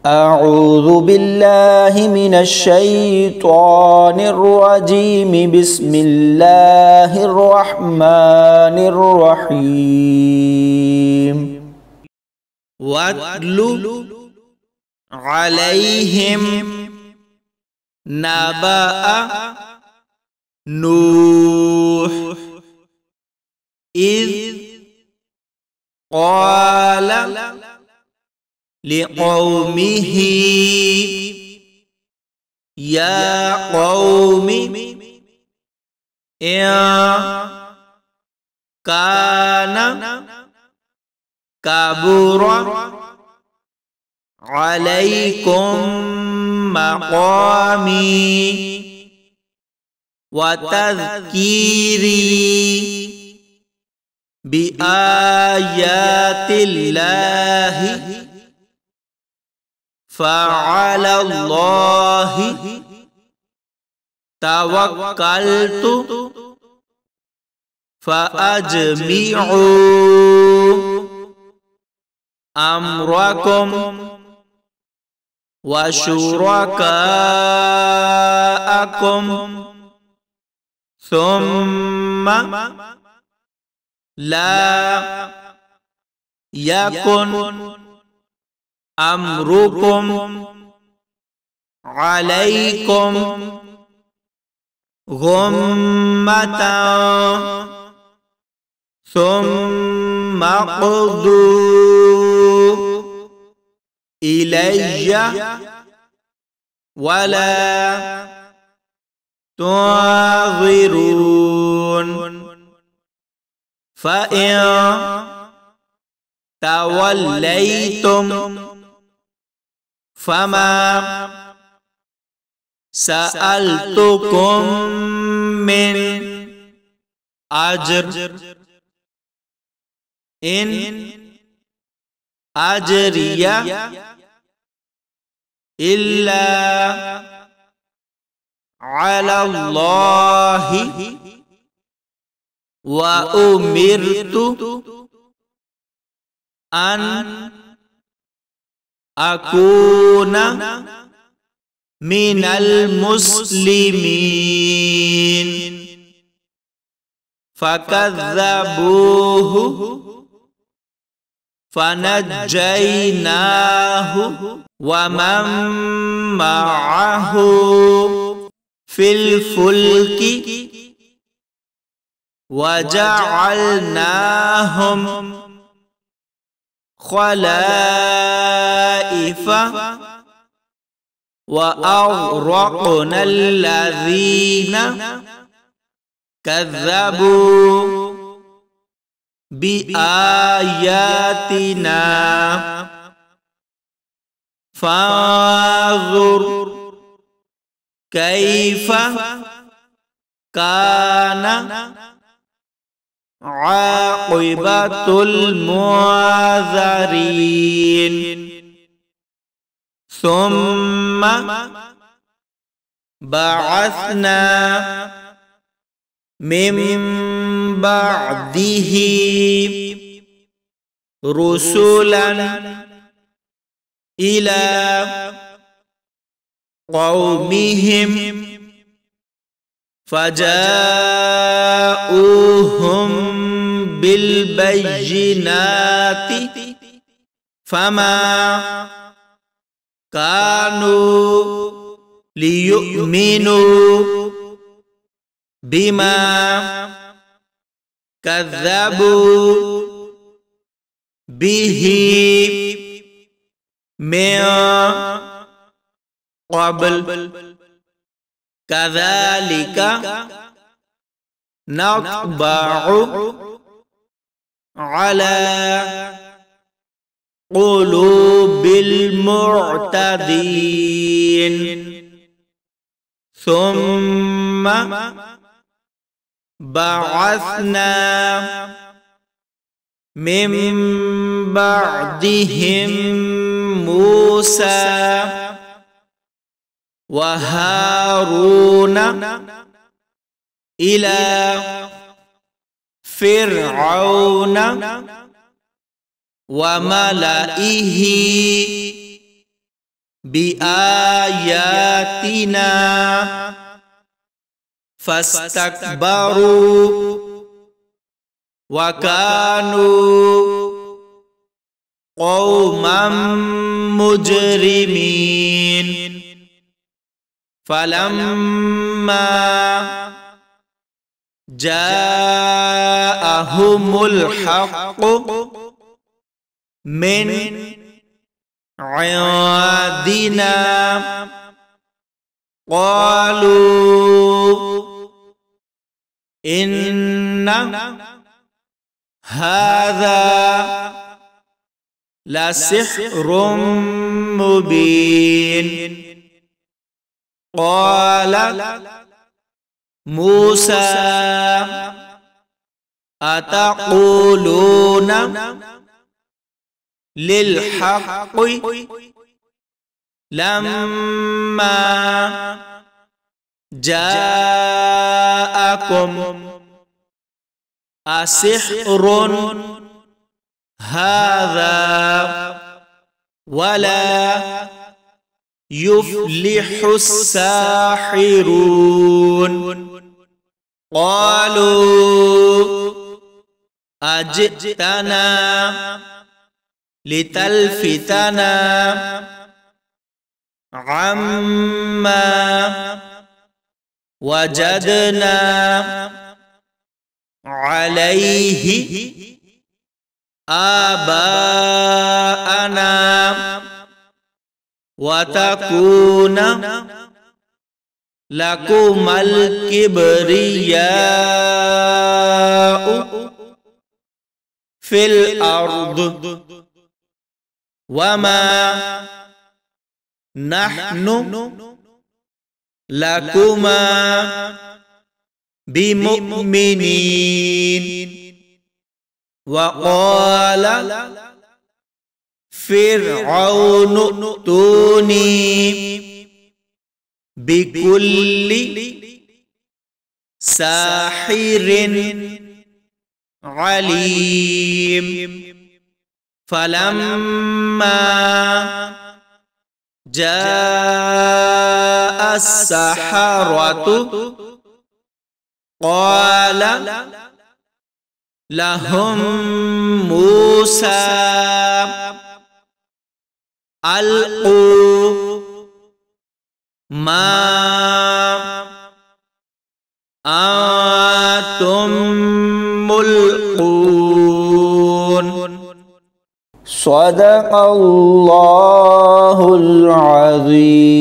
أعوذ بالله من الشيطان الرجيم بسم الله الرحمن الرحيم واتل عليهم نبأ نوح إذ قال لقومه يا قوم إن كان كبر عليكم مقامي وتذكيري بآيات الله فعلى الله توكلت فأجمعوا أمركم وشركاءكم ثم لا يكن أمركم عليكم غمة ثم اقضوا إلي ولا تنظرون فإن توليتم فما سألتكم من أجر إن أجري إلا على الله وأمرت أن أكون من المسلمين فكذبوه فنجيناه ومن معه في الفلك وجعلناهم خلائف وأغرقنا الذين كذبوا بآياتنا فانظر كيف كان عاقبة المنذرين ثم بعثنا من بعده رسلا إلى قومهم فجاءوهم بالبينات فما كانوا ليؤمنوا بما كذبوا به من قبل كذلك نطبع على قلوب المعتدين ثم بعثنا من بعدهم موسى وهارون إلى فرعون وملئه بآياتنا فاستكبروا وكانوا قوما مجرمين فلما جاءهم الحق من عندنا قالوا إن هذا لسحر مبين قال موسى أتقولون للحق لما جاءكم أسحر هذا ولا يفلح الساحرون قالوا أجئتنا لتلفتنا عما وجدنا عليه آباءنا وتكون لكما الكبرياء في الأرض وما نحن لكما بمؤمنين وقال فرعون ائتوني بكل ساحر عليم فلما جاء السحرة قال لهم موسى ألقوا ما أنتم ملقون صدق الله العظيم.